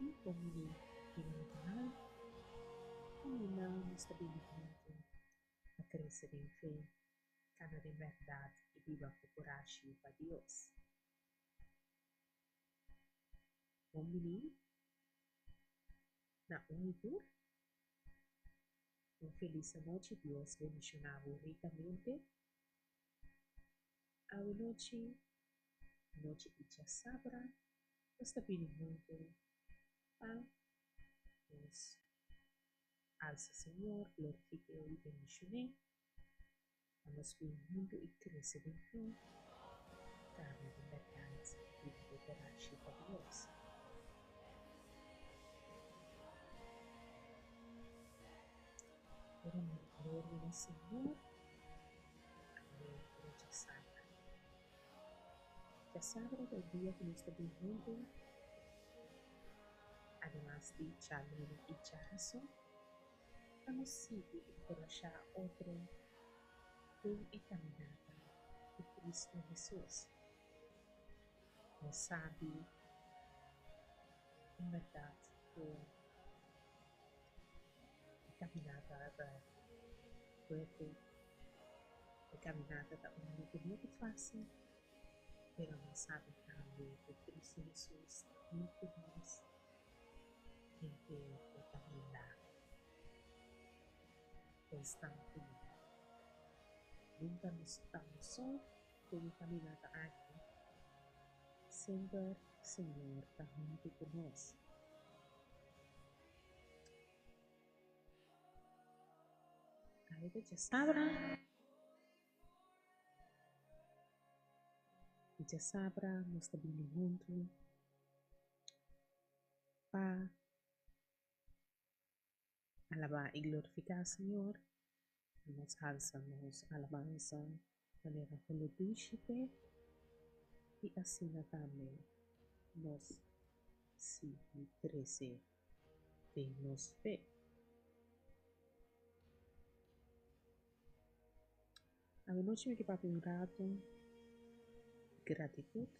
e como canal, combinamos stabilimento a crescer em fé, cada de verdade e viva com coragem para Deus. Combine na unitur, uma feliz noite, Deus bendicionava ricamente. A noite de sabra, stabilimento a Deus. Alça, Senhor, glorifique e bendicionei. Vamos vir muito e crescer em fé, cada de verdade e viva com coragem para Deus. Oramos, glória ao Senhor. Amém. Já sabra. Já sabra del día que nos está viviendo, además de Charlene y Jason, vamos a seguir por allá otro de y caminata de Cristo Jesús. Nos sabe, en verdad, que la caminata da fuerte, la caminata da un movimiento fácil, pero nos sabe también que Cristo Jesús nunca nos en que caminar constantemente. Nunca nos estamos solos en caminata aquí. Siempre, Señor, está junto con nosotros. Aí já sabra, nós estamos juntos para alabar e glorificar o Senhor. Nós alçamos alabança maneira como príncipe e assim também nós se crescer em nossa fé. A noite que papo um rato, gratitude,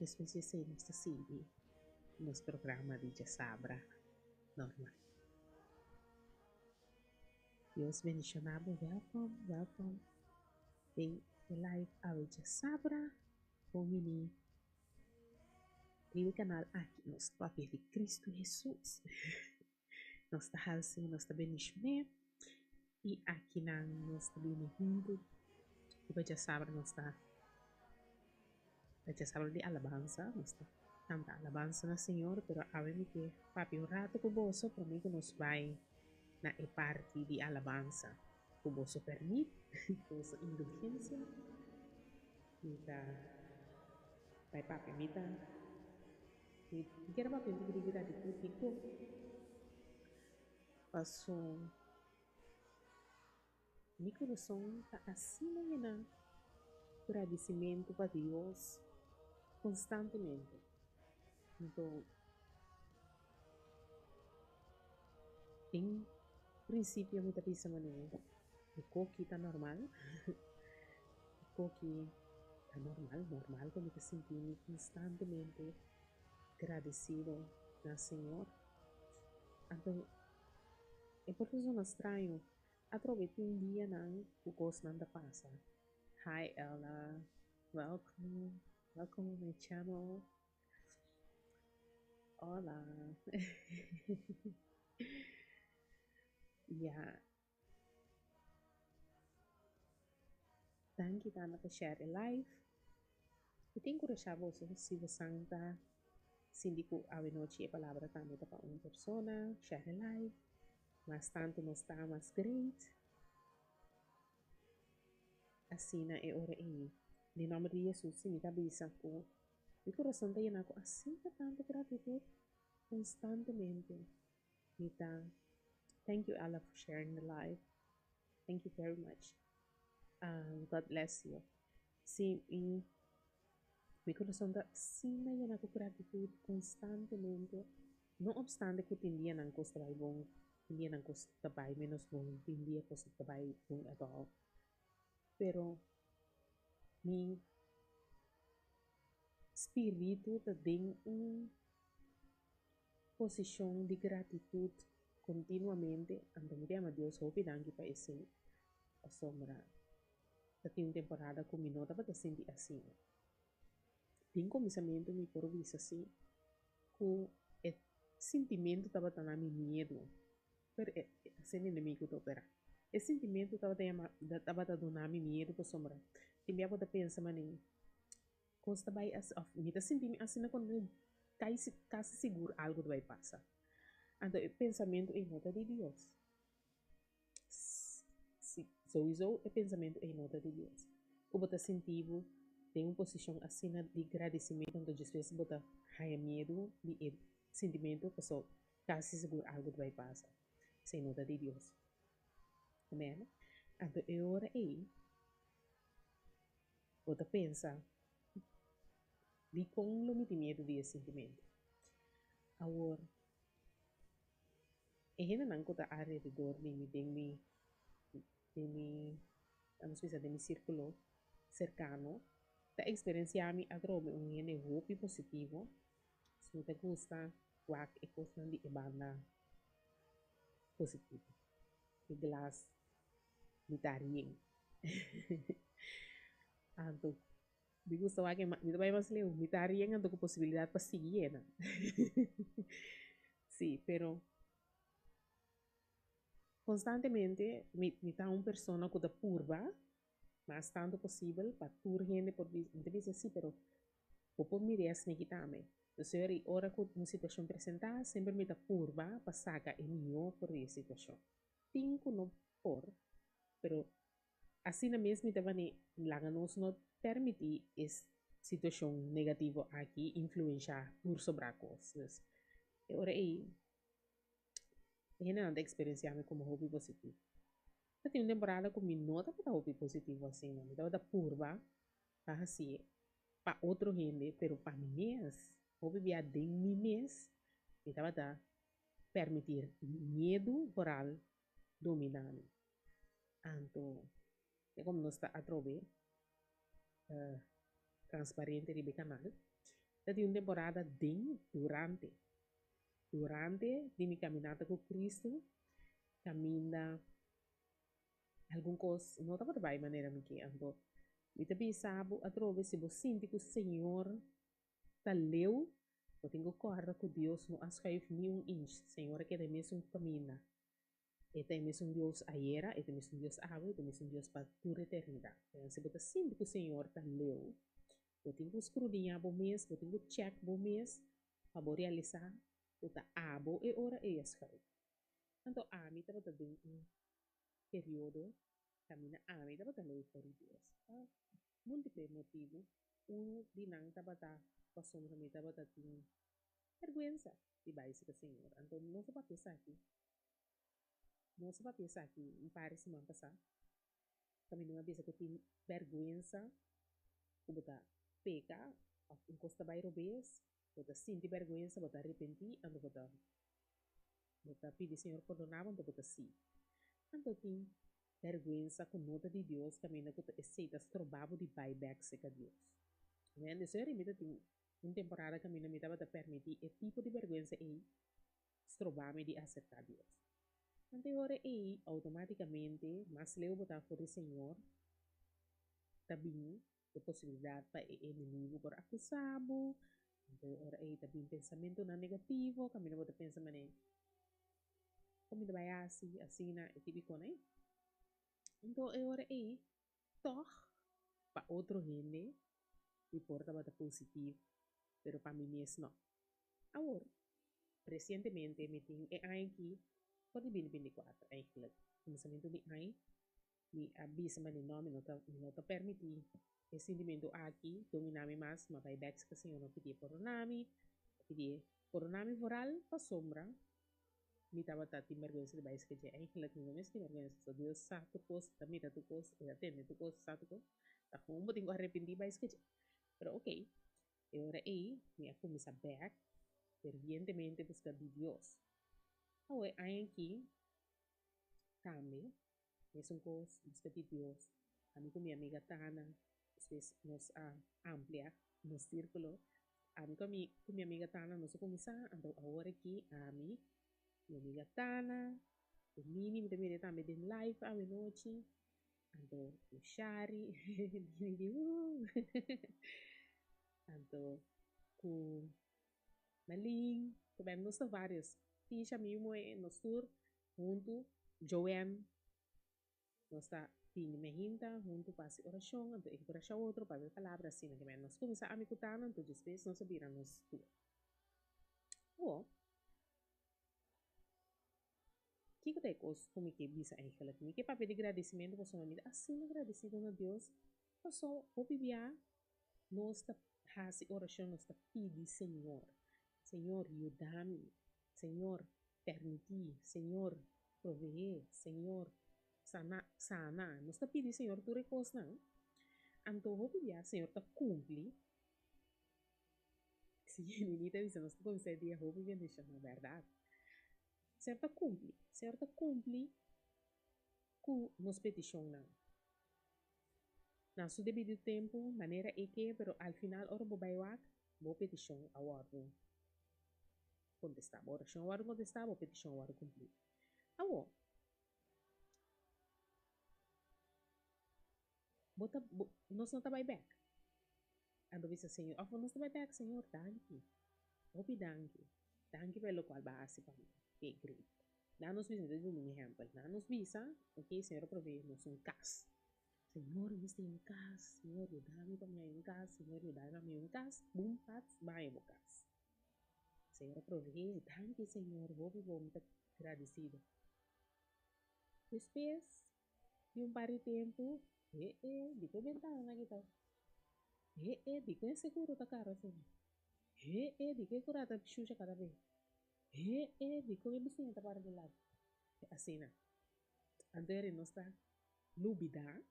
especialmente nesta série, nosso programa de Sabra normal. Deus bendicionado, welcome. Em live ao Sabra, Homini, o canal aqui, nos papel de Cristo Jesus. Nós está halsing, nós está bendicionado. E aqui na nós está bem junto. O Beja Sabra nós está Beja Sabra de alabança, nós está canta alabança na Senhor, pero sabemos que papi um rato com você, para mim que nos vai na parte de alabança. Com você permite, com sua indulgência, mita pai papi mita quero papi untuk diri di putiko passou mi coração está acima de agradecimento para Deus constantemente. Então, em princípio, eu me pensa maneira, o coque está normal, o coque está normal, como eu senti constantemente agradecido ao Senhor. Então, é por isso não estranho, aproveitei um dia não, o gosto não passa. Hi Ella, welcome to my channel. Hola. Yeah. Thank you Dana for sharing live. E tem que deixar você se você está sindico a noite a palavra também para uma pessoa, share live. Mas tanto não está mais great. Assim na é hora aí. De nome de Jesus, se me dá bisa ko. O coração está lleno com assim tanto gratitude constantemente. Então, thank you Allah for sharing the live. Thank you very much. God bless you. Sim, e meu coração está assim lleno com gratitude constantemente. Não obstante que tem dia não custa bom, tem dia não custa bem menos bom, tem dia custa bem bom at all. Pero mi espírito tem posición de gratitud continuamente, ando me llama Dios, hope danke para esse sombra. Tem uma temporada com minota para sentir assim. Tem começamento me por vista assim, com o sentimento estava tendo medo, per sendo inimigo do opera. Esse sentimento estava dando medo para sombra. Tem minha bota pensa maninho. Costa vai me tá sentindo assim quando cai seguro algo vai passar. Então, o pensamento é nota de Deus. Sowieso é pensamento em nota de Deus. O bota sentido tem uma posição assim de agradecimento, então às vezes bota raia medo de sentimento, pessoal, quase seguro algo vai passar. Sem nota de Deus. Amém? Então, é hora aí, bota pensa, de como me tem medo desse sentimento. Agora, e ainda não conta a redor de mim, vamos dizer, de meu círculo cercano, da experienciar-me a droga um hope positivo, se me gusta, qualquer coisa de banda positiva. E glass, me daria. Então, me gusta que me também mais leu, me daria então com possibilidade para seguir, né? Sim, pero constantemente me dá uma pessoa que da curva, mas tanto possível para tur gente por dizer assim, pero por me resne que também. Então, ora que uma situação apresentar, sempre me dá curva para sacar o melhor por essa situação. Tenho que não por, pero assim na mesma também lá nos não permitir essa situação negativa aqui influenciar por sobre as coisas. Ora aí, não experienciar-me como hobby positivo. Tem uma temporada com me nota para hobby positivo assim, não me dá da curva para assim, para outro gente, pero para mim mesmo, hobby via de mim mesmo, me dá da permitir medo moral dominar. Então, é como nós está a trover transparente de canal. Tem uma temporada durante de minha caminhada com Cristo, caminha alguma coisa, não estava de maneira que ando. E também sabe, a trover se você sente que o Senhor está leu, eu tenho que correr com Deus, não escreve nenhum inch, Senhor, que é mesmo caminho. É mesmo Deus ayer, é mesmo Deus agora, é mesmo Deus para toda a eternidade. Então, se você sente que o Senhor está leu, eu tenho que escrudinhar o mês, eu tenho que check o mês, para realizar, eu tá abo e hora é escrever. Então, a mim estava dando período, caminha a mim estava dando por Deus. Múltiplos motivos, de não estava passando a mim estava dando vergonha de base do Senhor. Então, não se pode pensar aqui. Não se pode pensar aqui, em Paris, semana passada, kami numa vez que eu tinha vergonha, eu botar peca, encosta bairro vez, botar sinti vergonha, botar arrepentir, ando botar pedir Senhor perdonava, ando botar sim. Ando tinha vergonha com nota de Deus, caminha que eu aceita, trobava de buyback seca Deus. Né? Nesse hora, eu tinha uma temporada que me estava a permitir e tipo de vergonha aí, trobava de aceitar Deus. Então, agora aí, automaticamente, mas leu botar por o Senhor, também, a possibilidade para o inimigo por acusar-mo. Então, agora aí, também, pensamento não negativo, caminho botar pensamento, como vai assim, na típico, né? Então, agora aí, toh, para outro gente, importa botar positivo, pero para mim mesmo não. Agora, recentemente, me tenho aqui, por 2024, eigenlijk. Começamento de ano, me avisa me nome, não tá permitir esse sentimento aqui, dominar-me mais, mas vai back que senhor não pedir por nome foral para sombra, me tava tendo vergonha de baixo que é eigenlijk não mesmo vergonha, só Deus sabe tu coisa, também tá tu coisa, atende tu coisa, sabe tu coisa, tá com um botinho arrependido baixo que pero ok, agora aí, me começa back, fervientemente buscar de Deus. Agora, aqui, cambia, mesmo coisa, busca de Deus. A mim com minha amiga Tana, às vezes nos amplia no círculo, Ami com minha amiga Tana, nós começar, então agora aqui, ami, minha amiga Tana, o mini, também também de live, a noite, então o Shari, de então com Maling, também nós vários, Tisha mesmo é nós tour, junto, Joanne, nós está Tini Mehinta, junto para a oração, então eu para achar outro, para a palavra assim, que nós começar a me contar, então depois nós sabíamos tudo. Oh, que é coisa como que bisa eigenlijk niet. Que papel de agradecimento você não me dá assim agradecido a Deus. Passou o bibia nós está fazendo oração nós está pedindo Senhor, Senhor ajuda-me, Senhor permitir, Senhor prover, Senhor sana, nós está pedindo Senhor tu recurso não. Então o bibia Senhor está cumpre. Se ele está dizendo nós está começando a dizer o bibia deixa na verdade. Certa cumpre com nos petição não. Na su debido tempo, maneira é que, pero al final, ora bo baiwak, bo petição a waru contestar. Bo oração a waru contestar, bo petição a waru cumprir. Awo, nós não tá back. Ando visa Senhor, of nós tá back, Senhor, danke. Obi danke. Danke pelo qual base para mim. Que great. Danos visa, de um exemplo. Danos visa, ok, Senhor provee-nos casa. Senhor, nos tem casa. Senhor, ajuda-me para minha casa. Senhor, ajuda-me para minha casa. Boom, pats, vai em casa. Senhor, provee. Danke, Senhor. Vou muito agradecido. Depois de par de tempo, di ko bentahan na kita. Di ko seguro ta caro assim. Di ko curata xuxa cada vez. Di ko ibising ta para de lado. Assim na. Andere não está lubida.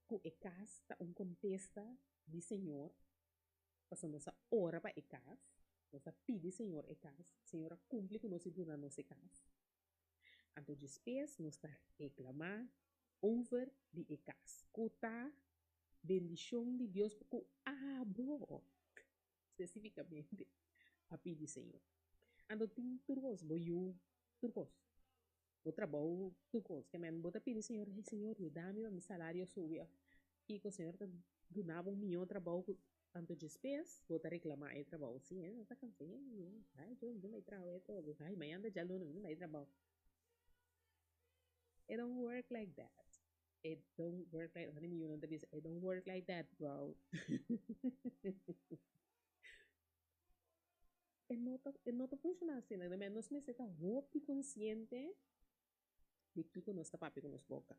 Com e casa ta contesta de Senhor. Passou nossa hora para e casa. Nossa pede Senhor e casa. Senhora cumpre com nossa dura nossa casa. Então, depois, nós está reclamar over de ecas. Cota bendição de Deus porque abo especificamente a pedir Senhor. Então, tem turcos, boiu, turcos. O trabalho, turcos, que mesmo bota pedir Senhor, Senhor, dá-me meu salário subir. E que o Senhor está dando milhão de trabalho. Então, depois, bota reclamar o trabalho. Sim, está cansado. Ai, eu não vai trabalhar todo. Ai, amanhã anda já não vai trabalhar. It don't work like that. It don't work like that. It don't work like that, bro. No te funciona assim, né? Nós necessitamos roupa consciente de que nós está papi com nós boca.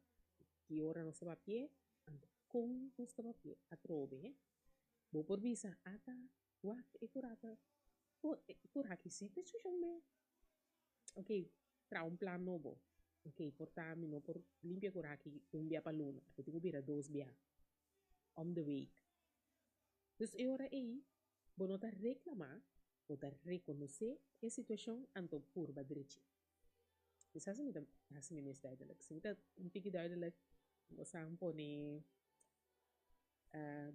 Que hora nós está papi, com nós está papi, a trove. Vou por visa, ata, wak, e curata. Por aqui sim, te chuchame. Ok, tra um plano novo. Ok, portarmi no por limpia curaki un via para luna, porque tenho que dois via on the week. Dus eu ora aí, vou não reclamar, vou reconhecer a situação anto purba direito. Dus assim me está duidelijk. Sim, dat um pique duidelijk. We sagen pone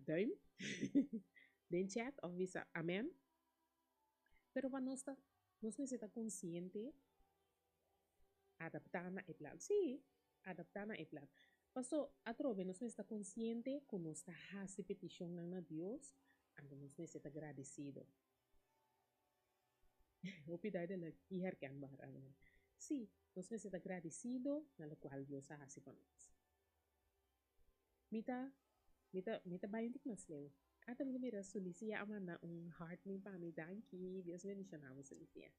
duim, den chat of visa amen. Pero para nós necessita consciente adaptar na plan. Sí, adaptar na plan. Paso a trove nos está consciente que nos está hace petición a Dios, and nos necesita agradecido. Opidar de la herkenbar. Sí, nos necesita agradecido na lo cual Dios hace para nós. Mita bayan tik mas lew. At ang lumira sulisia ama na heart ni pa mi danki, Dios bendición amo sulisia.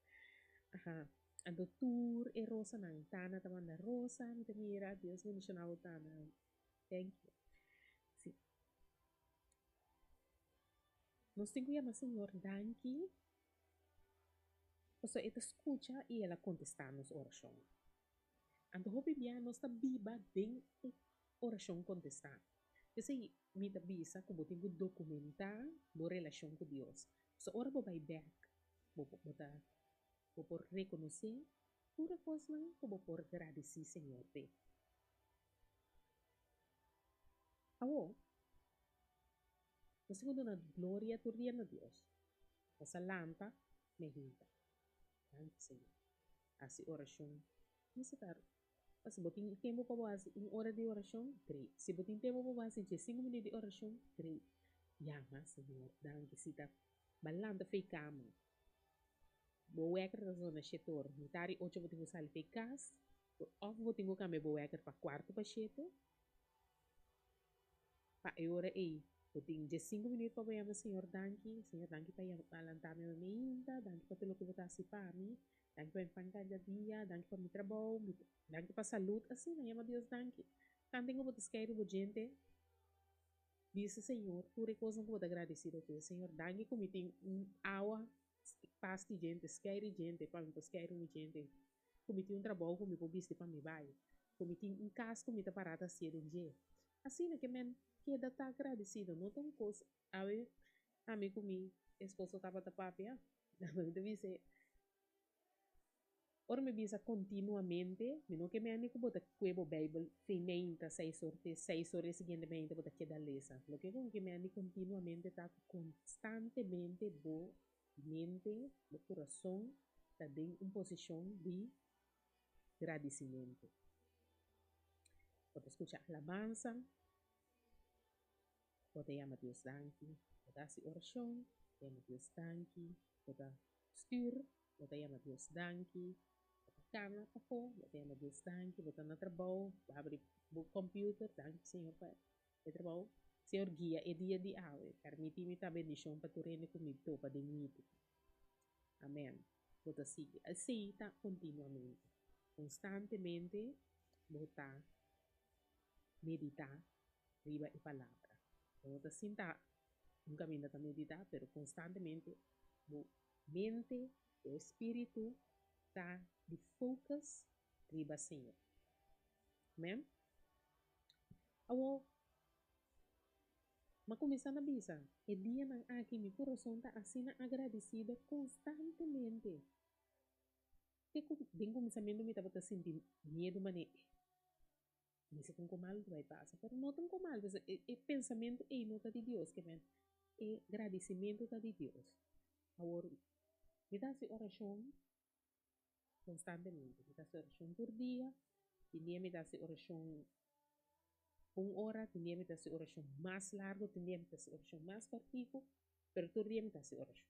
Aha. Ando tour e rosa nang tana taman na rosa, mira, Dios bendición amo tana. Thank you. Sí. Nos tengo llama Señor danki. O sea, esta escucha y ela contestarnos oración. Ando hopi bien nos ta biba den oración contestar. Kasi mi ta bisa ko botin ko documentar bo relasyon ko Dios. So ora bo by back. Bo por reconocer pura cosa lang bo por agradecer Señor te. Awo. No segundo na glória tu dia na Deus. Essa lampa me hinta. Tanto Senhor. Assim oração. Isso tá. Se botin tempo para base em hora de oração, 3. Se botin tempo para base de 5 minutos de oração, 3. Llama, Senhor, danke se tá balando fei cama. Bo wekker da zona setor. Mitari 8 botin usar fei cas. Of botin go kame bo wekker pa quarto pa setor. Pa hora aí. Botin de 5 minutos para bayama, Senhor, danke. Senhor, danke para alantar meu minta. Danke para tudo que botar se para mim. Danke para empancar dia. Danke para meu trabalho. Danke para saúde. Assim, na yama Deus, danke. Tanto que botas quero bo gente. Disse, Senhor, por coisa que eu vou agradecer a Deus, Senhor, danke como tem água, paz de gente, esquece gente, para mim, esquece gente, como tem trabalho, como eu viste para mim, vai, como tem casa, como está parada assim, de dia. Assim, né, que men, que ainda está agradecido, não tem coisa, a mim, comigo, esposo estava da papia, deve ser, ora me bisa continuamente, me não que me anico bota cuebo Bible, feimenta, 6 horas seguintemente bota que da lesa. Lo que com que me anico continuamente tá constantemente bo mente, bo coração, tá em uma posição de agradecimento. Bota escuchar alabanza, bota llamar Deus danke, bota hacer oração, llamar Deus danke, bota stuur, bota llamar Deus danke, cama, ako, botei na Deus danke, botando na trabalho, abre o computer, danke Senhor para o trabalho. Senhor guia, é dia de aula, permite-me a bendição para tu reine comigo, para demite. Amém. Bota siga, aceita continuamente, constantemente, bota, meditar, riba e palavra. Bota sinta, um caminho para meditar, pero constantemente, mente, o espírito, tá de focus riba Senhor. Amém? Awo, mas começar na bisa. E dia nang aqui, meu coração tá assim agradecida constantemente. Que bem começamento me tava sentindo medo, mas me se com mal vai passar. Pero não tem com mal, é pensamento e nota de Deus, que vem. É agradecimento tá de Deus. Agora, me dá essa oração constantemente. Me dá essa oração por dia. E me dá essa oração hora, tenía que hacer oración más largo, tenía que hacer oración más cortico, pero todo día me hace oración.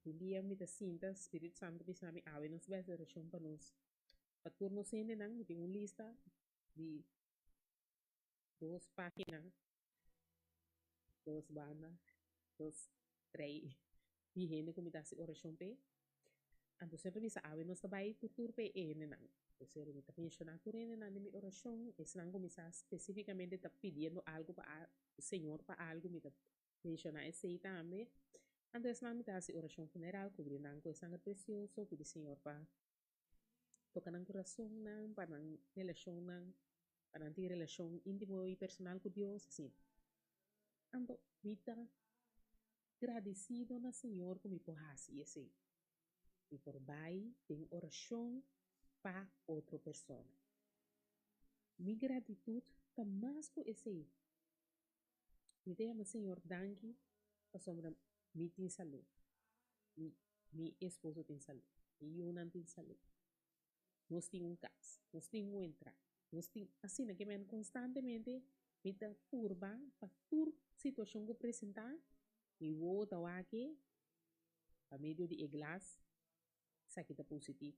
Tenía que sinta, Espíritu Santo, me sabe, a ver, nos va a hacer oración para nos. Para turnos en el año, tengo una lista de 2 páginas, 2 bandas, 2, 3, y gente que me hace oración, pe. Entonces, revisa, a ver, nos va a ir tur pe en el año. Entonces, me está mencionando por en mi oración, es la comenzar específicamente está pidiendo algo para el Señor, para algo, me está mencionando ese también. Entonces, me está haciendo oración funeral, cubriendo con sangre precioso, que el Señor para tocar en corazón, para relación, para tener relación íntimo y personal con Dios, así. Entonces, me está agradecido al Señor por mi así, ese. Y por ahí, tengo oración para outra pessoa. Minha gratitude está mais com esse. Me dê, Senhor, danke, para sombra, me tem saúde. Meu esposo tem saúde. Meu não tem saúde. Nós temos casa. Nós temos entrar. Nós temos, assim, que me constantemente me dá curva para toda situação que apresentar. E vou estar aqui, a meio de glass, isso aqui está positivo.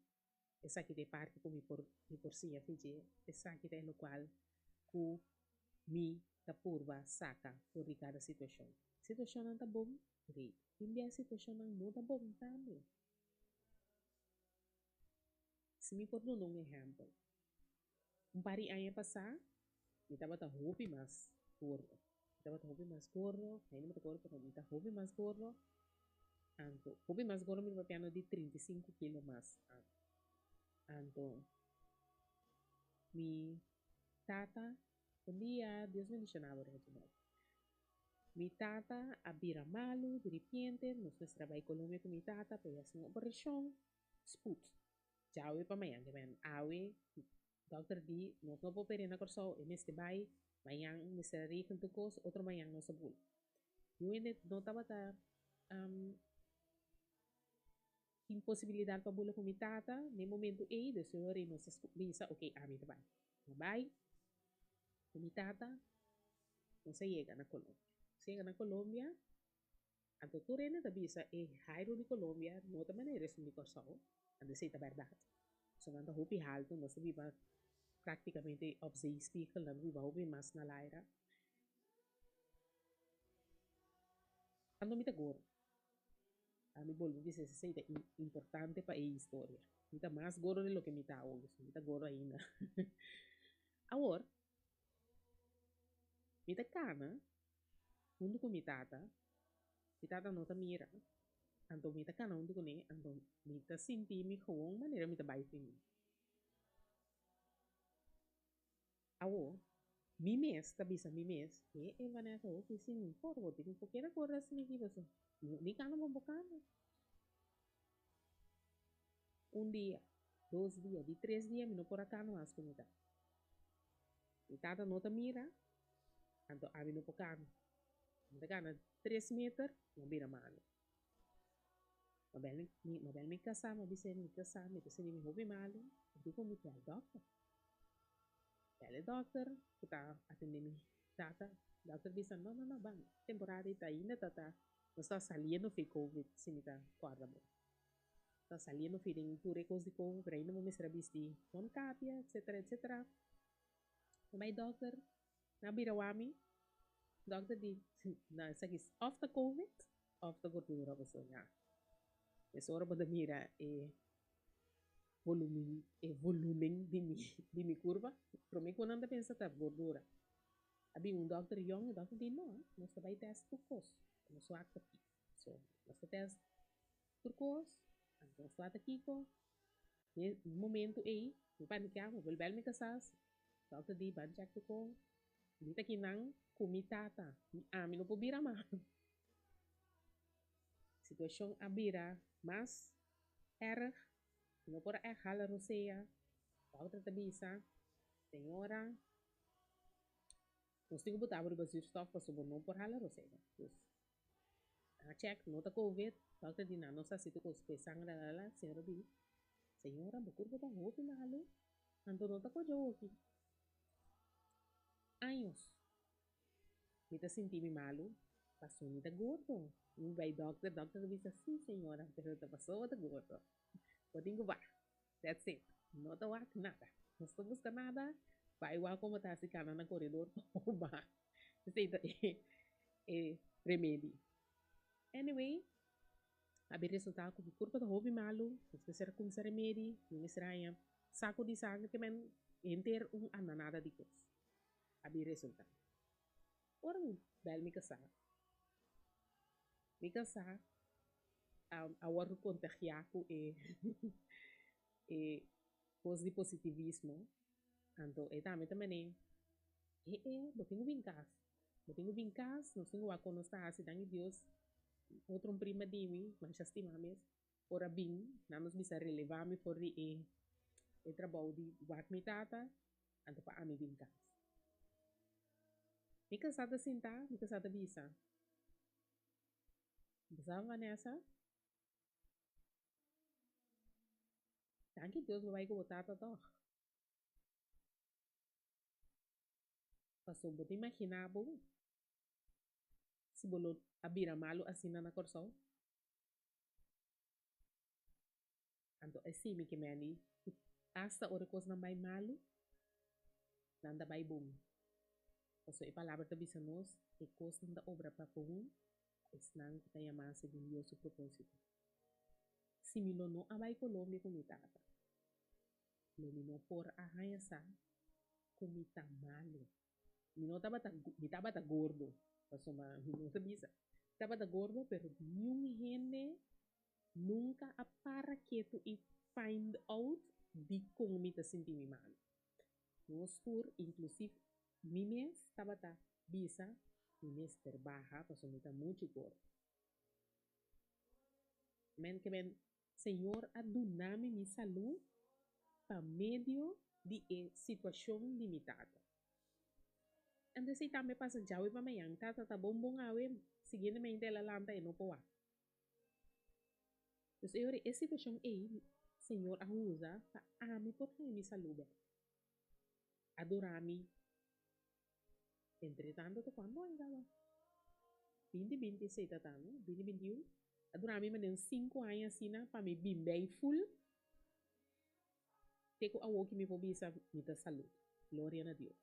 Essa aqui é parte como por si a fiji, essa aqui é o qual que me da curva saca por cada situação. Situação não está bom, great. Também a situação não está bom também. Se me por dar um exemplo, pari ano passado, me estava a roupa mais gordo. Estava a roupa mais gordo, ainda me gordo, pero me estava roupa mais gordo. Anto, roupa mais gordo me vai de 35 quilos mais. Então, mi tata, um dia, Deus me mencionava original. Mi tata abira malo, de repente, nós trabalhamos em Colômbia com mi tata, para fazer uma operação, sput. Já hoje para amanhã, que vem, hoje, doctor di, nós não podemos operar na corso, neste vai, amanhã, nesse rico de coisa, outro amanhã, nós sabemos. Eu ainda não estava um, impossibilidade para bula com minha tata, no momento aí, de senhor e nossa bisa, ok, a minha vai. Vai, com minha tata, não se chega na Colômbia. Chega na Colômbia, a doutora ainda da bisa é Jairo de Colômbia, de outra maneira, isso me cortou, a dizer a verdade. So, quando eu vi alto, nós viva praticamente op zee spiegel, dan viva hopi mas na laira. Quando me agora, a mi bolvo dice se é importante para a história. Me tá mais gordo de lo que me tá hoje, me tá gordo ainda. Agora, me tá cana, junto com mi tata não tá mira. Então, me tá cana junto com ele, então, me tá sentir me com maneira me tá baixo em mim. Agora, mi mês, tá bisa mi mês, e Vanessa, o que sim, por outro, porque era correr assim aqui, você. Ni cana vamos bocar, dia, 2 dias, de 3 dias, não por acá mais comida. E tata não tá mira, então a mim não por cá. Não tá 3 metros, não vira mal. Mabel me casar, me disse me casar, me disse me houve mal. Eu digo me pelo doctor. Pelo doctor, que tá atendendo tata. Doctor disse não, bang. Temporada está ainda tata. Não está saliendo foi COVID, se me tá guarda bom. Está saliendo foi em pure coisa de COVID, para ainda me será visto com cápia, etc. Mas doctor, na birawami, doctor di, na sakis of the COVID, of the gordura você já. Essa hora para mira volume de mi curva, para mim quando anda pensa tá gordura. Abi doctor young, doctor di não, nós vai teste turcos, nós só aqui. So, nós teste turcos, nós só aqui co, no momento aí, me panicava, vou bel me casar, doctor di ban check ko, dita kinang kumitata, mi não pode virar mal. Situação abira, mas erg, não pode errar a roceia, outra tabisa, senhora, nós temos que botar para o zuurstof para subir não por errar a roceia. A check, nota COVID, outra de não nossa situ com os sangue lá, senhora bi, senhora, bukur botar roupa malo, então nota com o aqui. Anos, me tá sentindo malo, passou me tá gordo. Não vai doctor diz assim, senhora, pero tá passou tá gordo. Pode igual. That's it. Não tá nada. Não estou buscando nada. Vai igual como tá se cana no corredor. Toma. Aceita. Remédio. Anyway, a ver resultado com curva do hobby malo. Você será com esse remédio. Não estranha. Saco de sangue também. Enter ananada de coisa. A ver resultado. Ora, bel me casar. Me casar. A hora contagiar com coisa de positivismo. Então, também botinho vincas. Botinho vincas, não sei o que nós está assim, Deus, outro prima de mim, mas já estimamos, ora bem, não nos bisa relevar me por o trabalho de guarda me tata, então para mim vincas. Me casada sentar, me casada bisa. Bisa Vanessa, tanto Deus vai com o tata to. Passou, botinho imaginar, bom, se bolo abira malo assim na corção. Então, assim, me que me hasta ora coisa não vai malo, nada vai bom. So, ipalabra tabi sa nos, coisa da obra para pun, isnang kita yaman sa Dios su propósito. Similo no abay Colombia kumitata. Lumino por ahayasa kumita malo. Mino taba ta gordo. Paso mino ta bisa. Taba ta gordo, pero yung gente nunca apara quieto e find out di kung mita sinti mi malo. Nos tour, inclusive, mi mes taba ta bisa, mi mes trabaja, paso mita muito gordo. Men que men, Senhor, aduname mi salud para medio de situação limitada. Ando se também passa já e pamayang tata tá bom awe seguidamente ela lanta e não pode. Então, eu essa situação aí, Senhor, a usa para ami por me saúde. Adorar-me. Entretanto, tô quando ainda lá. 2026 tá tano, 2021. Adorar-me, mas tem 5 anos assim, para me bem bem full. Teco a que me pobisa, me dá saúde. Glória a Deus.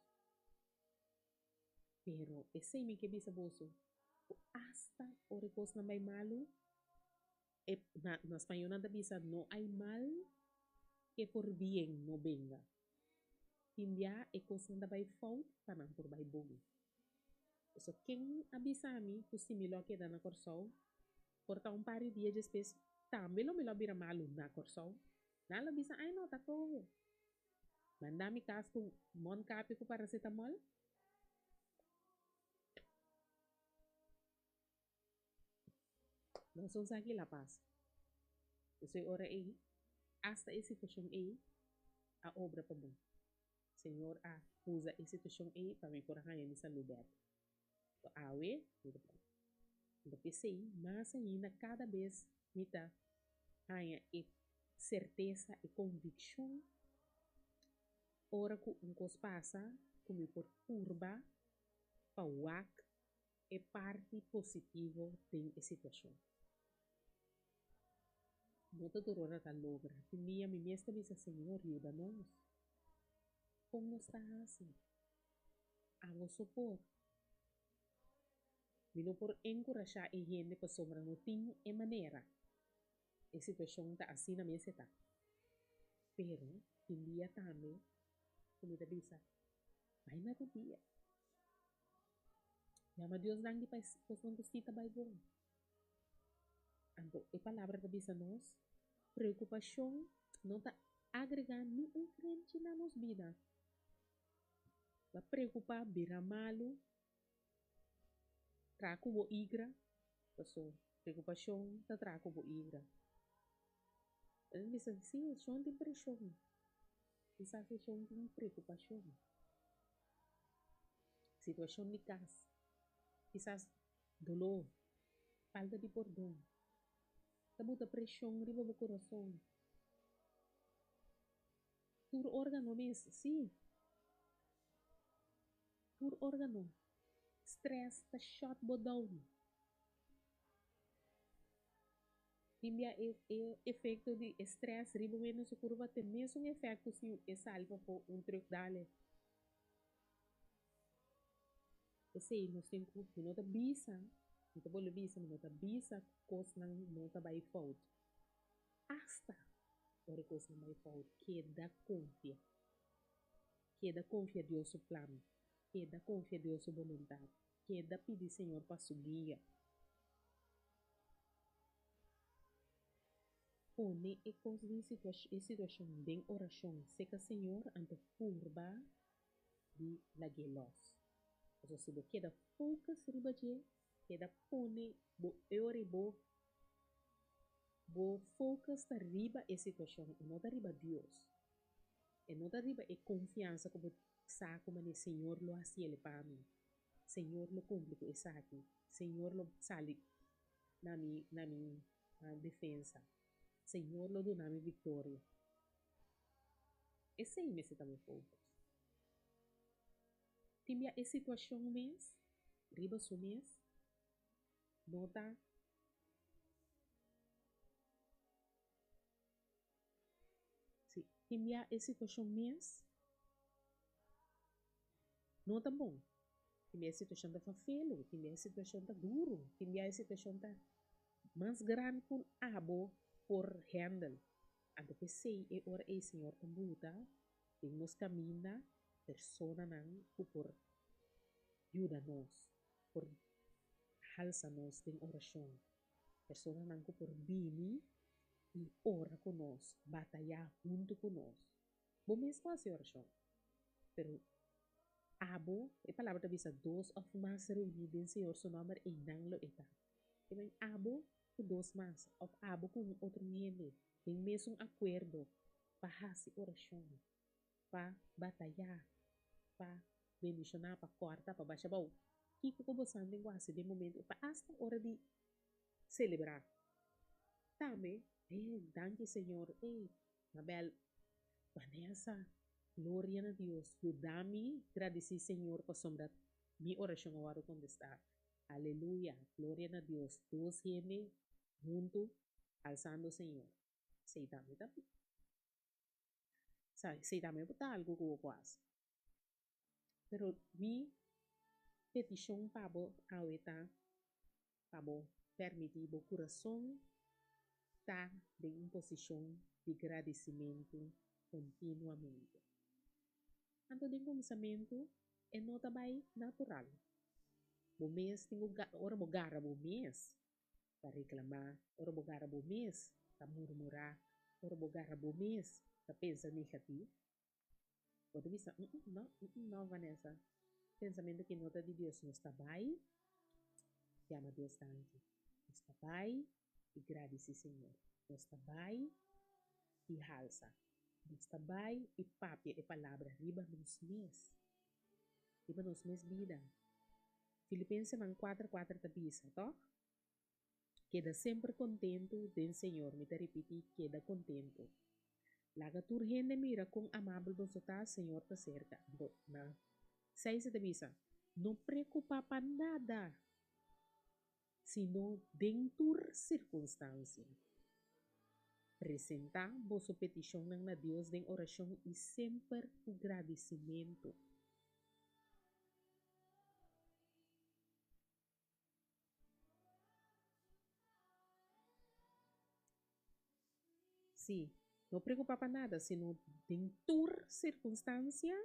Pero, esse me que bisa bolso. Hasta o recurso na may malo, na espanhol nada bisa, no hay mal que por bien no venga. India é coisa da vai fault para não por vai bom. So, quem avisa a mim que o similo que dá na corsol, porta par de dias depois, também me lo vira malo na corsol. Nala bisa, ai não, tá todo. Manda mi caso com mon capi com paracetamol. Não são aqui la paz. Eu sei ora aí, hasta essa situação aí, a obra para bom. Senhor, usa essa situação aí para me pôr a minha saúde. So, awe, então pensei, mas ainda cada vez me dá a certeza e convicção. Ora que um coisa passa, como por curva, para o é parte positiva da situação. Não te dor a logra. Tinha me mesmo disse, Senhor, ajuda-nos. Como nós está assim? Hago supor. Me não por encorajar a gente para sobrar no tem é maneira. A situação está assim na minha seta. Pero, tinha também, como te disse, vai na tua dia. Llama Deus dangue para não cita vai bom. Então, a palavra da bisa nós, preocupação não está agregando nenhum crente na nossa vida. Vai preocupar, vira malo, trago o igra, pessoa, preocupação, tá trago o igra. Ele disse, sim, só tem pressão. Isso é só tem preocupação. Situação de casa. Quizás dolor, falta de perdão. Tá muita pressão riba no coração. Por órgano mesmo, sim. Por órgano. Stress tá shot bodão. Timbia efeito de stress riba menos o curva tem mesmo efeito se é salva por truque dale. Esse aí nós temos que não tá bisa, não tá bolo bisa, não tá bisa, coisa não tá vai fault. Hasta ora coisa não vai fault, que da confia Deus o plano, que da confia Deus a vontade, que da pedir Senhor para subir. Pone e coisa de situação bem oração, seca Senhor ante curva de laguelos. Então, se você quer focus riba je, quer pone bo eure bo focus ta riba e situação, e não ta riba Deus. E não ta riba e confiança como saco mane Senhor lo hasiele para mim. Senhor lo cumpre com essa aqui. Senhor lo sali na minha defesa. Senhor lo dona minha vitória. Esse aí me se também focus. Timbia e situação mês, riba su mês, nota se timbia e situação mês, não tá bom. Timbia a situação tá feio, timbia a situação tá duro, timbia a situação tá mais grande por abo por handle. Ando que sei e ora e Senhor tambuta, temos caminha, persona nang por ajuda-nos, por halsa-nos em oração. Persona nang por bini e ora conosco, batalhar junto conosco. Bom mesmo faz oração. Pero abo, a palavra da visa, dos of mas reunidos em Senhor, seu nome é nanglo eta. E bem, abo, com dos mas, of abo com outro gente, tem mesmo acordo para fazer oração, para batalhar, para bendicionar, para cortar, para baixar bom. Kiko ko bastante quase de momento, pa hasta hora de celebrar. Tame, danke Senhor, Mabel, Vanessa, glória a Deus. Eu dá-me agradecer, Senhor, por sombra minha oração agora contestar. Aleluia, glória a Deus. Todos gente junto, alçando o Senhor. Sei também, tá? Sei também botar algo que eu quase. Pero mi petição para aweta, para permitir o coração estar em uma posição de agradecimento continuamente. Anto din começamento é nota bem natural. O mês tem ora mo gara o mês para reclamar, ora mo gara o mês para murmurar, ora mo gara o mês para pensar negativo. Pode pensar, não, Vanessa. Pensamento que nota de Deus não está bem, chama Deus tanto. Não está bem, e agradece Senhor. Não está bem, e halsa. Não está bem, e papi e palavra riba nos mês. Riba nos mês vida. Filipenses 4:4 tabisa, tá? Queda sempre contento do Senhor. Me te repetir, queda contento. Laga turgente mira com amável do sota, Senhor tá cerca. Na 6 tabisa. Não preocupa para nada, sino dentro circunstância. Apresentar vossa petição na Deus em oração e sempre agradecimento. Sim, não preocupa para nada, sino dentro circunstância.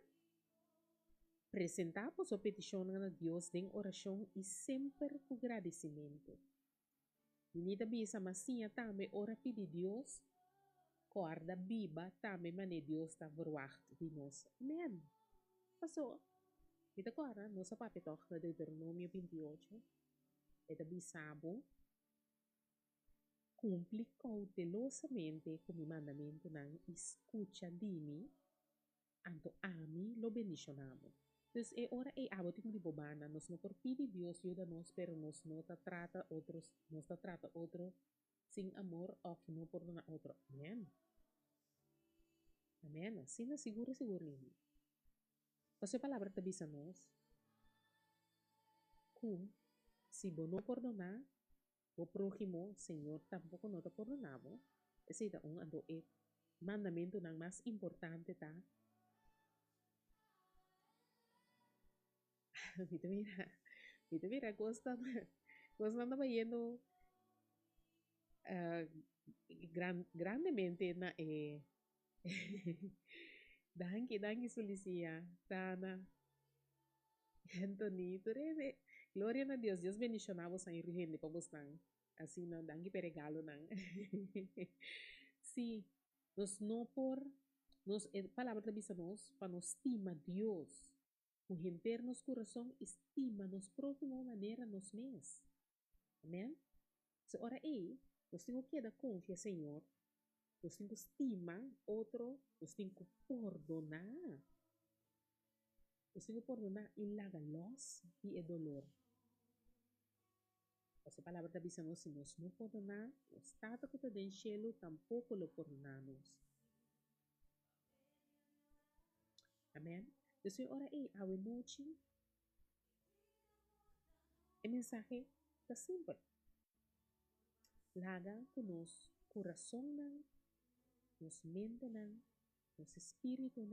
Apresentar vossa petição na Deus em oração e sempre agradecimento. Unida bisa masinha também ora pedir Deus, corda biba também mane Deus está verwacht de nós. Amen. Passou. Kita agora, nossa papetok na Deuteronômio 28, é bisabo, cumpre cautelosamente com o mandamento não escuta de mim, anto ami lo bendicionamos. Então, é hora é abo tem de bobana, nós não por pedir Deus ajuda nós, pero nós não trata outros, nós trata outro sem amor ou não por na outro. Amen. Amen. Assim na seguro nele. Você palavra tabi sa nós, kung se você não perdonar, o próximo, Senhor, tampouco não te perdonamos. Esse é ando é mandamento não mais importante, tá? Mira, mira, gostando vendo grandemente na danke Sulicia, Dana, Anthony, turebe. Glória a Deus, Deus bendicionava sa irrigende pa bostang. Assim não, danke per regalo nang. Sim, nos não por, nos, palavra da bisa nos, para nos estima Deus. Com render nos coração, estima nos próximo maneira nos mês. Amém? Se ora aí, nós temos que dar confiança, Senhor. Nós temos que estimar outro, nós temos que perdonar. Nós temos que perdonar e largar los e o dolor. Essa palavra da bisa nos, se nós não perdonar, o estado que está dentro do cielo, tampouco lo perdonamos. Amém? Então, ora aí, a noite, o mensagem está simples. Laga com nos coração, nos mente, nos espírito,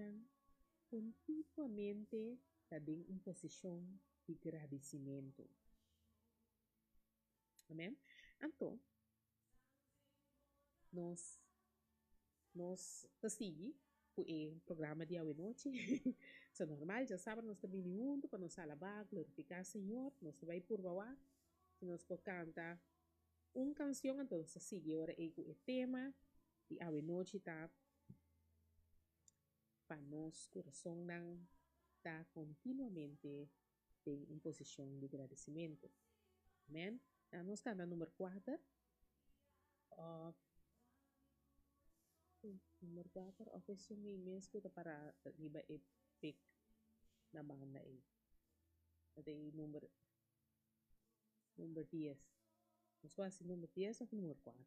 continuamente está em uma posição de agradecimento. Amém? Então, nós seguimos o programa de hoje noite. So normal, já sabe, nós estamos juntos para nos alabar, glorificar o Senhor. Nós vamos por lá, se nós podemos cantar uma canção, então sigue agora o tema de hoje noite, tá? Para nosso coração está continuamente em uma posição de agradecimento. Amém? Nós estamos no número 4. Número 4, office yung emails ko para iba i-pick na banda eh. Ito yung number Número 10. No sé si número 10 o número 4.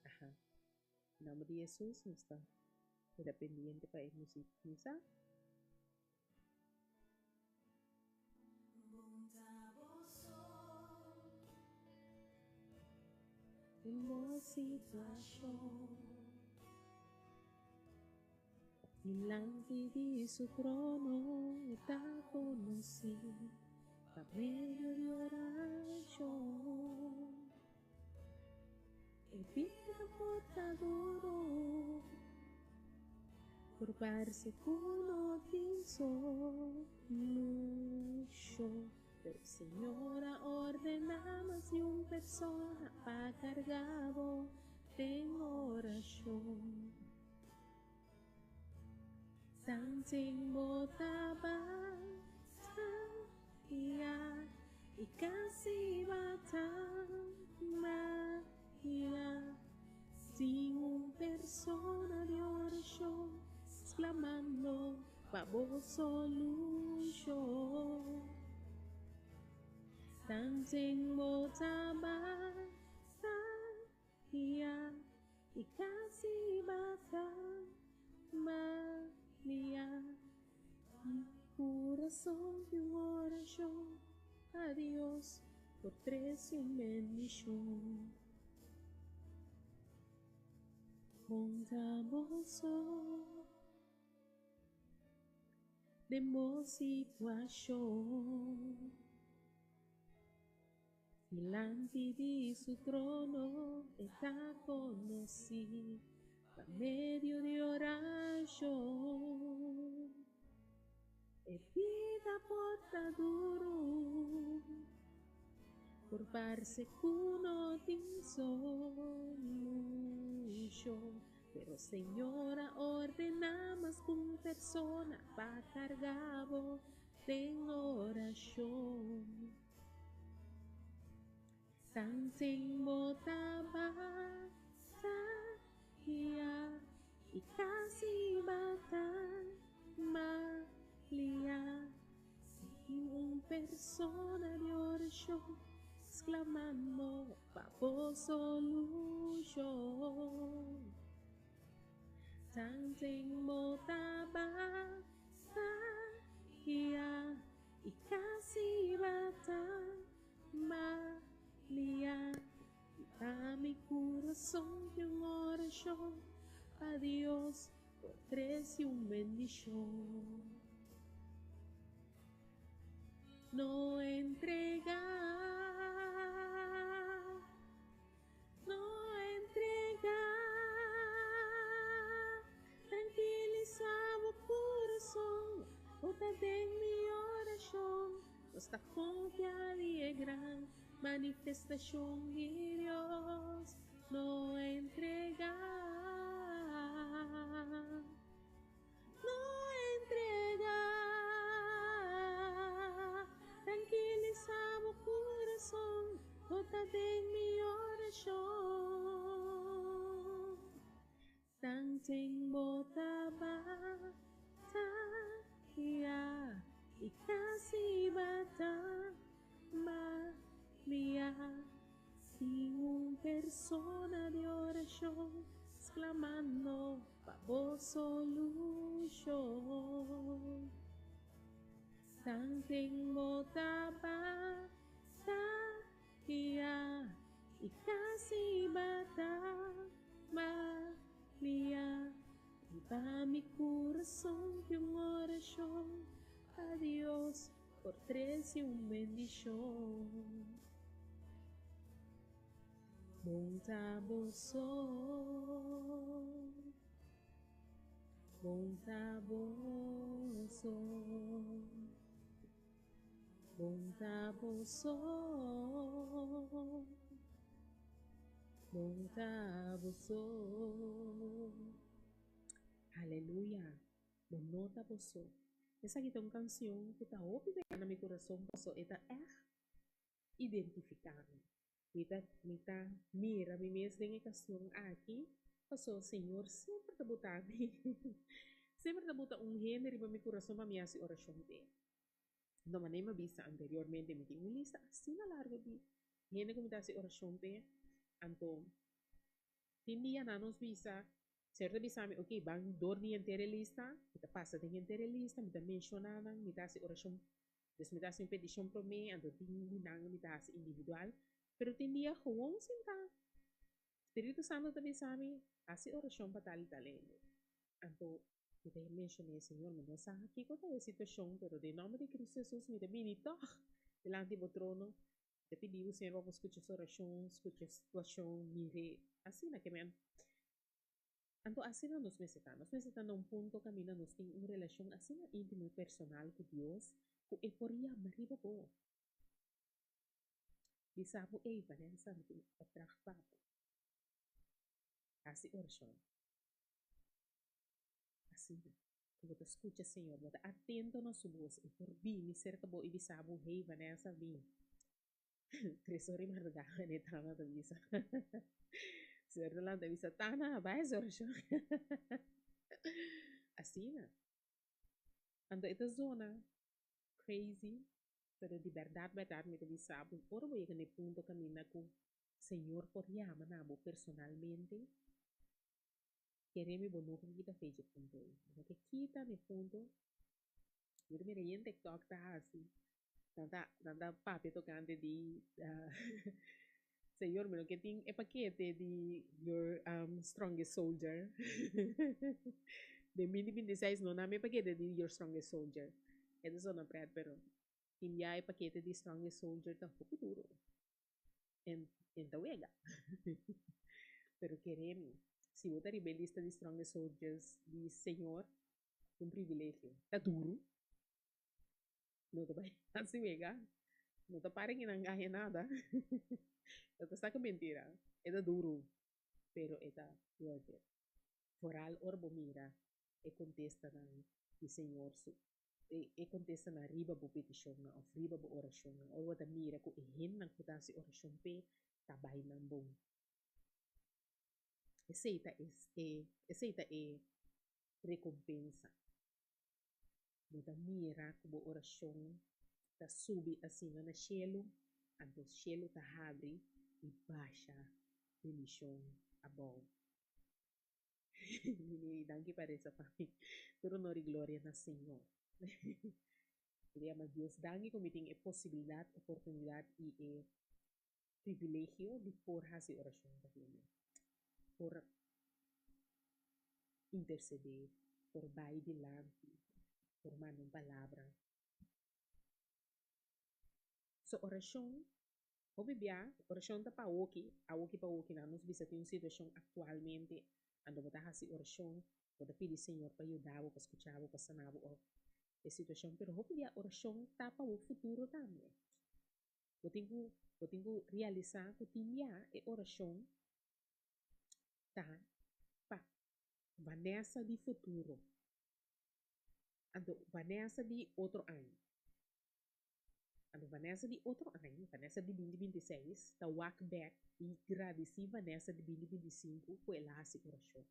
Ajá. Em nome de Jesus, não está pendiente para irmos misa. Em boa situação, diante de su trono está conocido, a medio de oração. Evita portador, curvarse con lucho. Pero Señora, ordenamos de un persona pa cargado de oración. Something botaba y casi María, sin un persona de oración, exclamando baboso lucho. Something botaba y casi María, mi corazón de oración a Dios por 3 bendición. Bondadoso de boa situação, diante de su trono está conocido, a medio de oración. Evita portaduro, curvarse cuno lucho. Pero Señora, ordenamos con persona pa cargado de oración. Something botaba y casi María, sin un persona de oración, exclamando baboso lucho. Something botaba y casi María, a mi corazón de oración a Dios por 3 bendición. No entregar, tranquilizar o coração, bota de mi oração, nuestra confiança é grande, manifestação de Deus. No entregar, tranquilizar o coração, bota de mi oração. Something botaba y casi María, sin un persona de oración, exclamando baboso lucho. Something botaba y casi María, viva mi corazón de oración a Dios por 3 bendición. Bondadoso, bondadoso, bondadoso, bondadoso. Aleluia. Bondadoso. Essa aqui é uma canção que está óbvia no meu coração, esta é identificarme. Mita mira mi mes de ocasión aqui, passou Senhor sempre te botar sempre te botar género para mi coração para me hacer oração de. No maneira vista anteriormente me tenho lista assim na larga de género que me hace oração de, então tinha na nos visa certo visa me ok bang dormi inteira lista, kita passa de inteira lista, me mencionar me hace oração. Dus me hace petição para mim, então tinha me hace individual, pero tinha gewoon sentar. Espírito Santo também sabe, assim oração para tal talento. Então, eu te mencionei, Senhor, mas não sabe aqui qual é a situação, pero de nome de Cristo Jesus, me dá toque delante do trono. Te pedi o Senhor para escutar essa oração, escutar a situação, mire, assim na que me. Então, assim nos necessitamos num ponto que nós temos uma relação assim íntima e personal com Deus, que é por aí, marido, boa. E sabe, Vanessa, que é trabalho. Assim, oração. Assim, quando você escuta, Senhor, você atento na sua voz, e por mim, cerca bo, e sabe, Vanessa, vim. Tresori marga, ne tana da visa. Certo lá da visa, tana, vai, oração. Assim, né? Ando esta zona, crazy, pero de verdade, me deve saber, por voy a ne punto camina com Senhor, por llama, nabo, personalmente, queremos bono que kita fez punto. Que kita ne punto, eu me reí em TikTok tá assim. Tanta papi tocante de Senhor, meu que tem é paquete de your strongest soldier. De 2026 não na me paquete de your strongest soldier. É do zona preta, pero tinha é paquete de strongest soldier tá pouco duro. En tawega. Pero queremos, se você rebelista de strongest soldiers de Senhor, um privilégio. Tá duro. Não tá bem. Assim, mega. Não tá parem que não ganha nada. Ito sa mentira. Ito duro. Pero ito worth it. Foral or bumira, e contesta ng Senyor su. E contesta na riba bu petisyon na of riba bu orasyon na. Or wata mira ko ihin ng kuta si orasyon pe tabay ng bong. Esa e recompensa. Wata mira ko bu orasyon ta subi assim na cielo. Anto cielo ta habri e baixa bendición above. Danke para essa família. Todo honor e glória na Senhor. Queríamos Deus danke como tem a possibilidade, oportunidade e privilégio de por fazer oração também. Por interceder, por vai delante, por mandar palavra. So oração, obviamente, oração está para o que na nos visa tem uma situação atualmente, ando botar fazer oração, botar pedir Senhor para ajudar, para escutar, para sanar a situação, pero obviamente oração está para o futuro também. Eu tenho realizar que tinha a oração tá para Vanessa de futuro. Ando Vanessa de outro ano. Ando Vanessa de outro ano, Vanessa de 2026, tá walk back e agradecer Vanessa de 2025 por ela a oração.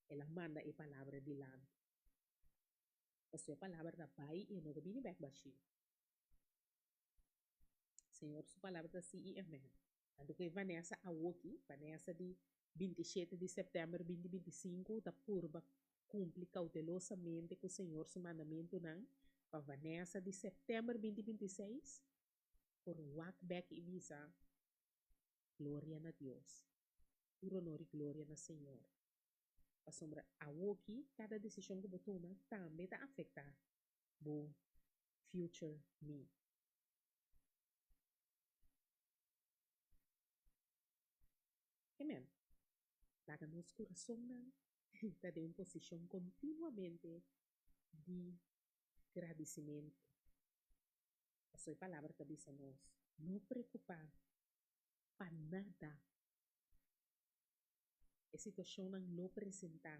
Ela manda a palavra de lá. A sua palavra da pai e não da bini back baixinho. Senhor, sua palavra da sim e amém. Ando que Vanessa a walk, Vanessa de 27 de setembro de 2025, da purba cumpre cautelosamente com o Senhor seu mandamento não, para Vanessa de setembro de 2026, por walk back e visa, glória a Deus, por honor e glória na Senhor. A sombra a walk, cada decisão que você toma também está afetar o future me. Amém. Para nosso coração está em posição continuamente de agradecimento. A sua palavra está dizendo a nós, não preocupar para nada. A situação não apresentar.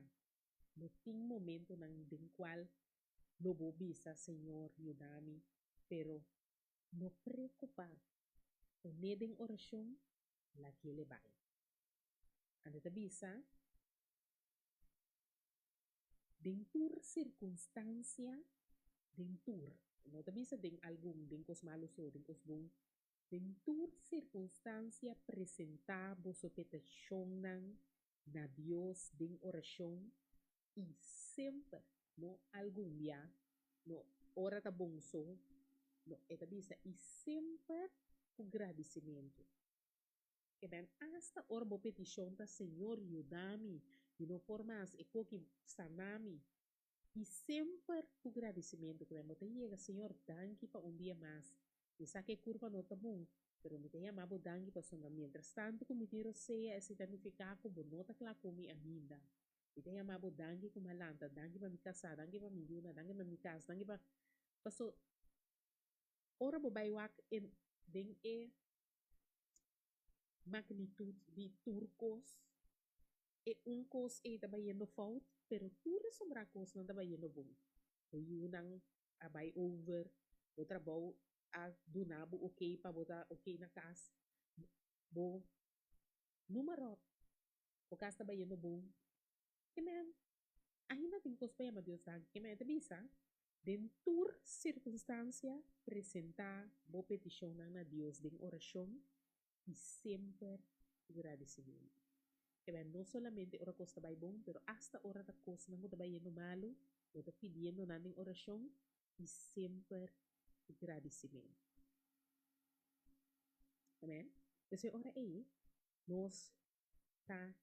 Não tem momento no qual não vou bisa, Senhor, ajudar-me, pero não preocupar. O neding oração, la que ele vai. Anda te bisa, den tur circunstancia, den tur. No te bisa den algún, den cos malos o den cos bom. Den tur circunstancia presentar vosso petição na Deus, den oração. E sempre, no algum dia, no hora tá bom so, no eta bisa, e sempre com agradecimento. Que ben hasta hora bo petição tá Senhor, ajuda-me, de não formas, e que sanami. E sempre com agradecimento, que ben, você chega, Senhor, danke para dia mais. E sabe que curva não tá bom, pero me tenha amado danke para sonar. Mientras tanto, como me tiro seja, esse danificar como não tá claro com minha ainda. Me tenha amado danke com malanta, danke para me casar, danke para me yuna, danke para me casa, danke para... Paso, ora bo baywak in ding e magnitude de turcos e um cos e estava indo fout, pero tudo sobre a cos não estava indo bom. O yunang abay over, o trabalho a do nabo ok para botar ok na casa. Bo, número, o casa estava indo bom. Que man, ainda tem cos para Deus dar, que man, te bisa, dentro circunstância, presentar bo petição na Deus, de oração, e sempre agradecimento. Que ben, no solamente ora costa vai bom, pero hasta ora da costa não está indo malo, não está pedindo nada em oração e sempre agradecimento. Amém? Então, ora aí, nós tá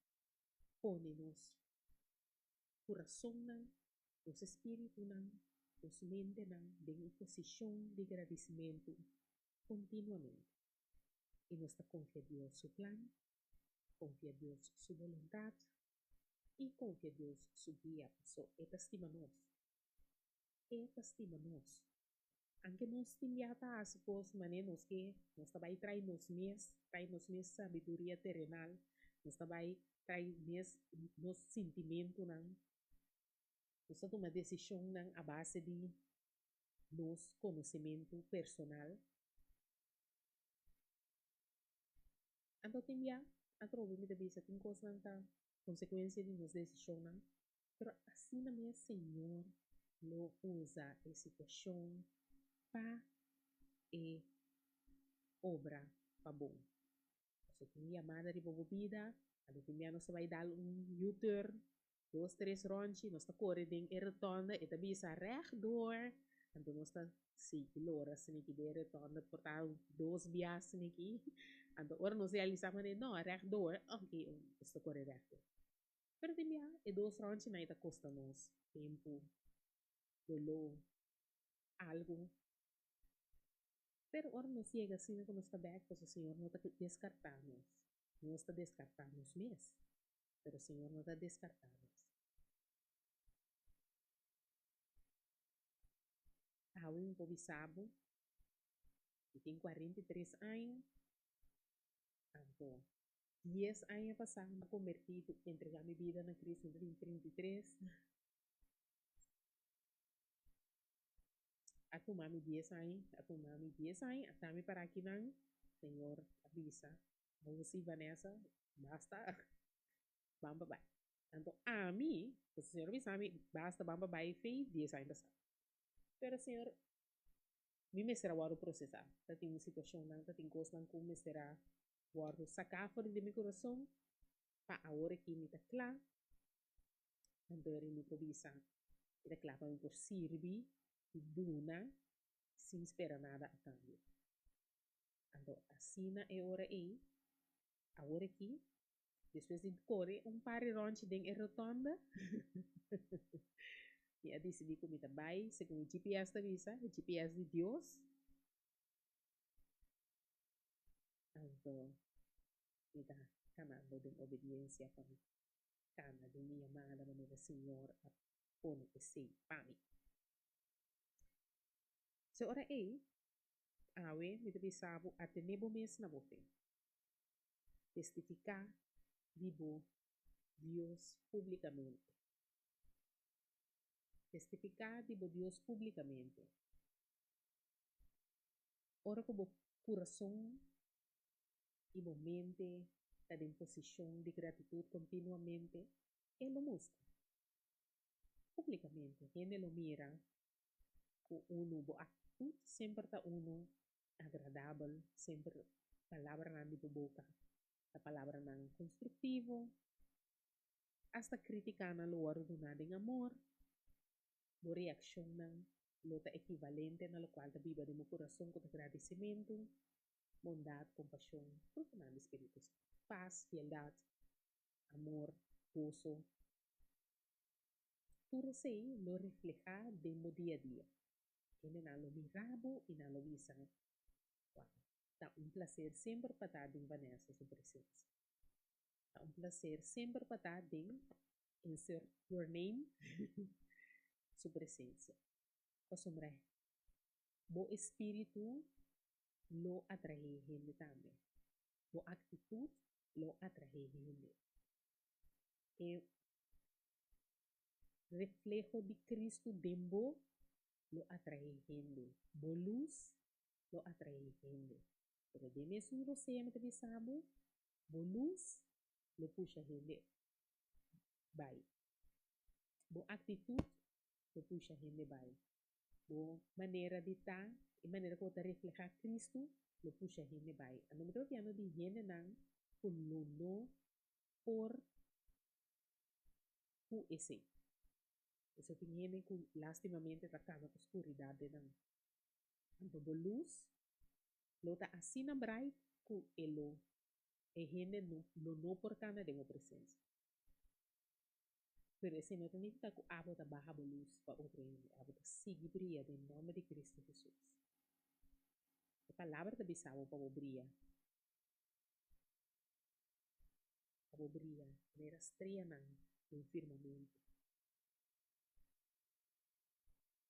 pone nos coração não, nos espírito não, nos mente não, em posição de agradecimento continuamente. E nós está confia Deus seu plano, confia Deus sua vontade, e confia Deus sua guia. So, esta estima nós. Esta estima nós. Aunque nós timbiata as pos manenos que nós também trai nos mes sabedoria terrenal, nós também trai nos sentimento não, nós toma decisão não a base de nos conhecimento personal. Então timbia, a trova me debisa tem coisa não tá consequência de nos decisão não, pero assim na minha Senhor lo usa a situação para e obra para bom. So, tinha amada de bobo vida, ano tinha nós vai dar U-turn, 2, 3 ronchi, nós tá correndo e retorna, e também está rechtdoor, então nós tá 6 km, se que de retorna, portar 2 bias, se que, então ora nós realizamos, não, rechtdoor, ok, nós tá correndo rechtdoor. Pero tinha, e 2 ronchi na ita costa nós, tempo, dolor, algo. Pero ora nos llega assim como está back, pois o Senhor não está descartando. Não está descartando mesmo. Pero o Senhor não está descartando. Há um pobisabo que tem 43 anos. Então, 10 anos passados, convertido, entregar minha vida na Cristo em 33. Aku mami 10 anos, até me parar aqui não, Senhor, avisa. Você, Vanessa, basta, vamos bye. Então, a mim, o Senhor avisa a mim, basta, vamos bye, fez 10 anos passado. Pero, Senhor, me será o processar. Tá tem uma situação não, tá tem coisa não como me será o sacar fora de meu coração, para a hora que me tá claro, então eu me provisa, me tá claro para me por servir, e duna, sem esperar nada a cambio. Então, assim na hora aí, a hora aqui, depois de correr par de ronde dentro da rotonda, e a decidi que me tá bem, segundo o GPS da visa, o GPS de Deus. Então, me tá canando de obediência para mim. Cana de minha amada maneira Senhor a pôr que sei para mim. So, ora aí, awe, me deve saber até nebo mês na bote. Testificar vivo Deus publicamente. Testificar vivo Deus publicamente. Ora como coração y mi mente está en posición de gratitud continuamente, él lo muestra públicamente. Gente lo mira con uno, bo actitud siempre está uno agradable, siempre palabra de tu boca, la palabra nan constructivo, hasta criticando lo ordinado en amor, bo reacción nan lo ta equivalente na lo cual ta viva de mi corazón con agradecimiento, bondad, compasión, fruto del Espíritu Santo, paz, fieldad, amor, gozo. Todo eso lo refleja de mi día a día. En lo mirabo y en lo visan. Wow. Está un placer siempre para estar en Vanessa, su presencia. Está un placer siempre para estar en insert your name, su presencia. Acostumbra, bo espíritu lo atrae gente también. Bo actitud lo atrae gente. El reflejo de Cristo dentro lo atrae gente. Bo luz lo atrae gente. Porque de mesmo você me avisamos, bo luz lo puxa gente. Vai. Bo actitud lo puxa gente vai. Bo maneira de estar e maneira como reflejar Cristo lo puxa gente vai. A número piano de gente não no por o esse. Isso tem gente que lastimamente está com a escuridade não. Então, bo luz lo tá assim na bright que elo e gente no por cana de uma presença. Pero esse não tem que estar com a bota barra bo luz para outra gente. A bota sigue brilha em nome de Cristo Jesus. A palavra da bisava para brilhar. Para brilhar. Era estrela no firmamento.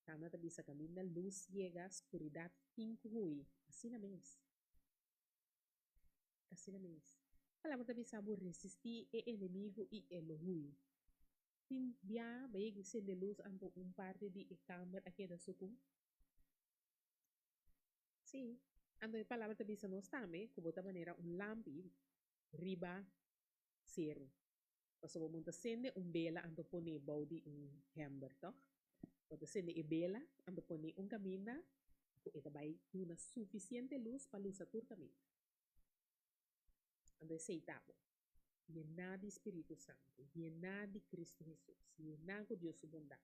Tama ta bisa caminho da luz llega, a escuridad cinco hui. Assim na mês. Assim na mês. A palavra ta bisa bu resistir e inimigo e elo hui. Tin bia baik se de luz anto parte de câmera aqui da suku. Sim. Anto a palavra ta bisa nos tame, como ta maneira lampi riba zero. Paso mo monta sende vela anto pone baudi hammer, toch? Quando se ne bela, ando pone caminho, ita vai una suficiente luz para luz a tu caminho. Ando aceitado. Llenar de Espíritu Santo, llenar de Cristo Jesús, llenar con Dios su bondad,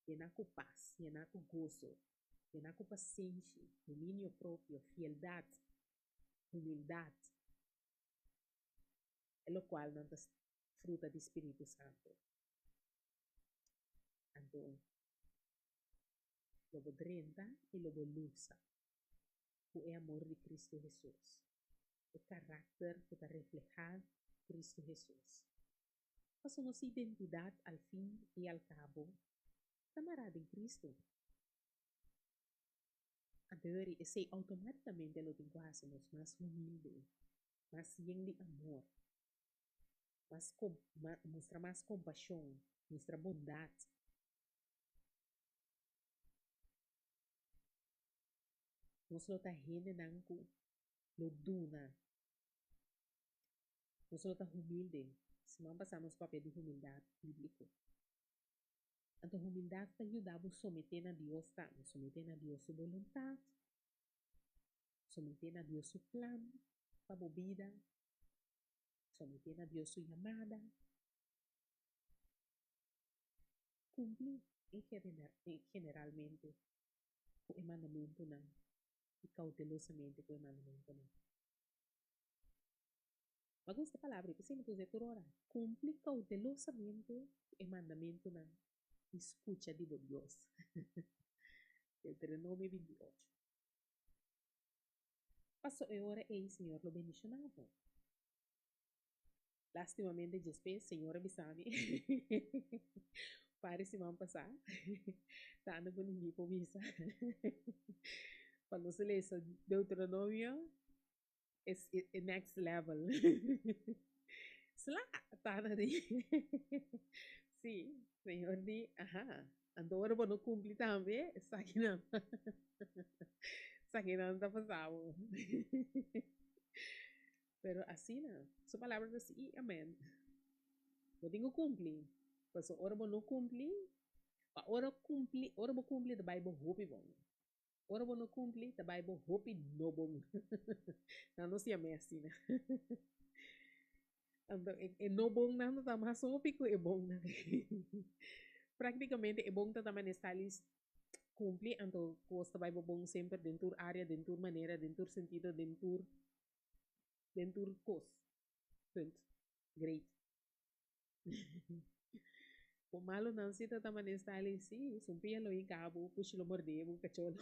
llenar con paz, llenar con gozo, llenar con paciencia, dominio propio, fieldad, humildad, es lo cual nos da fruta de Espíritu Santo. Ando lobo 30 y lobo lusa. O amor de Cristo Jesús. O carácter que está reflejar Cristo Jesús. Pasó nuestra identidad al fin y al cabo, camarada en Cristo. Anterior, ese automáticamente lo tengo a hacernos más humilde, más lleno de amor, muestra más compasión, nuestra bondad. Nos lo está generando, lo duna. Nos lo está humilde. Se não passamos papel de humildade bíblico. Então, humildade está ajudando a someter a Deus, tá? Someter a Deus sua vontade, someter a Deus seu plano para a vida, someter a Deus sua chamada, cumprir generalmente o mandamento não, e cautelosamente com o mandamento não. Mas esta palavra, que sempre dizer por hora, cumpre cautelosamente o mandamento não. Escucha, digo Dios. Deuteronomio 28. Pasó ahora y Señor lo bendicionaba. Lastimamente, después, Señor avisame. Parece que passar. Tá no ninguém por visa. Quando se lê Deuteronomio, é next level. Slá, tá na de. Sim, Senhor de, ajá. Agora vou não cumprir também, sabe não. Sabe não tá passando. Pero así na, su palabra dice, y amén. Yo tengo cumplir. Pues ahora no cumplir, ahora vou cumplir, the Bible hope bom. Ahora vou não cumprir, the Bible hope no bom. Não se chama assim, né? Então, é no bom não tá mais hope que é bom, né? Praticamente é bom também estar cumprir, então costa Bible bom sempre dentro área, dentro maneira, dentro sentido, dentro coisa. Ponto. Great. O malo não se também está ali, sim, sumpia lo em cabo, puxa lo mordeu, cacholo.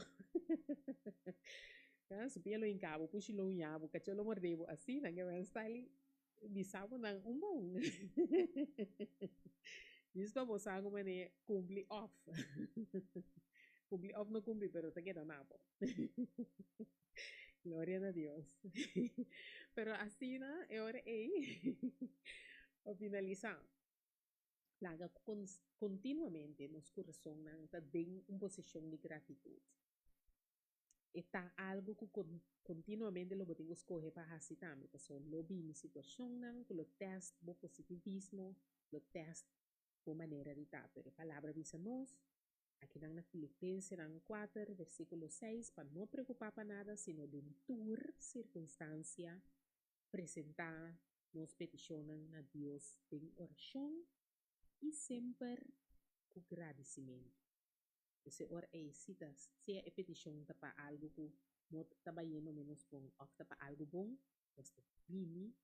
Supia lo em cabo, puxa lo em cabo, cacholo mordeu, assim, não é está ali, bisavo não, bom. Isso para você como é cumprir off. Cumplir off não cumprir, pero te queda nada. Gloria a Dios. Pero así, ¿no? Ahora, o finalizar. Laga continuamente nos coração está em uma posição de gratitude. Está algo que continuamente lo podemos escolher para fazer também. Então, lo vi mi situação, lo test, o positivismo, lo test, por maneira de estar. Pero a palavra diz a nós, aqui na Filipenses 4, versículo 6, para não preocupar para nada, sino de toda circunstância, apresentar, nos peticionam a Deus em oração e sempre com agradecimento. Kasi or citas, siya petition ta pa algo ko mo tabayeno menos kung of ta pa algo bom, basta bini,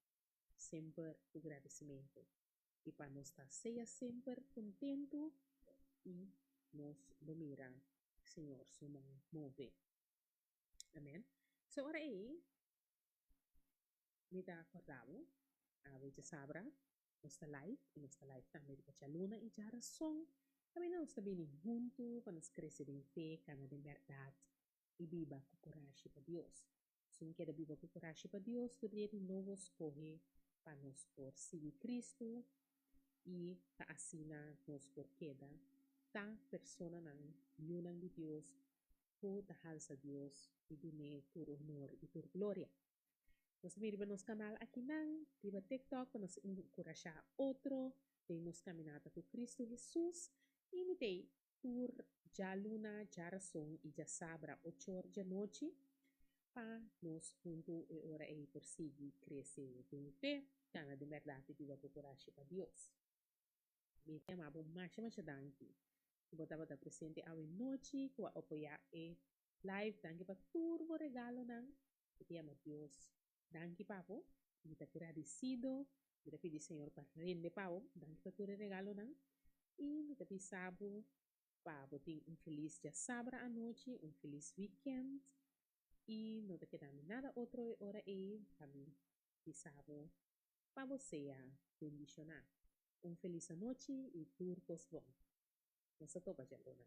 sempre com agradecimento. E para nós estar seja sempre contento e nos domira, Senhor, sumang move. Amen. So, ora me da acordado, a veces sabra, nuestra life también de luna y ya razón. Também nós também junto para nos crescer em fé, cana de verdade e viva com coragem para Deus. Se não quer viva com coragem para Deus, deveria de novo escolher para nós por seguir Cristo e para assinar nós por queda. Tá persona não, yunan de Deus, por da halsa Deus e de por honor e por glória. Nos mira nos canal aqui não, viva TikTok para nos encorajar outro, de nos caminhada com Cristo Jesus. Imitei por já luna, já razão e já sabra 8 horas da noite para nós junto e ora aí por seguir crescer em fé, cana de verdade viva com coragem para Deus. Me chamava mais danke. Botava da presente a noite, com a apoiar e live, danke para turbo regalo não, que te ama Deus. Danke papo, me está agradecido, me pedir Senhor para rende papo, danke para tu regalo não. E me tapi sabo para botar feliz dia sábado à noite, feliz weekend. E não te queda nada outra hora aí para mim, pisabo para você a bendicionar. Feliz noite e turcos bom. Nessa topa, Jalona.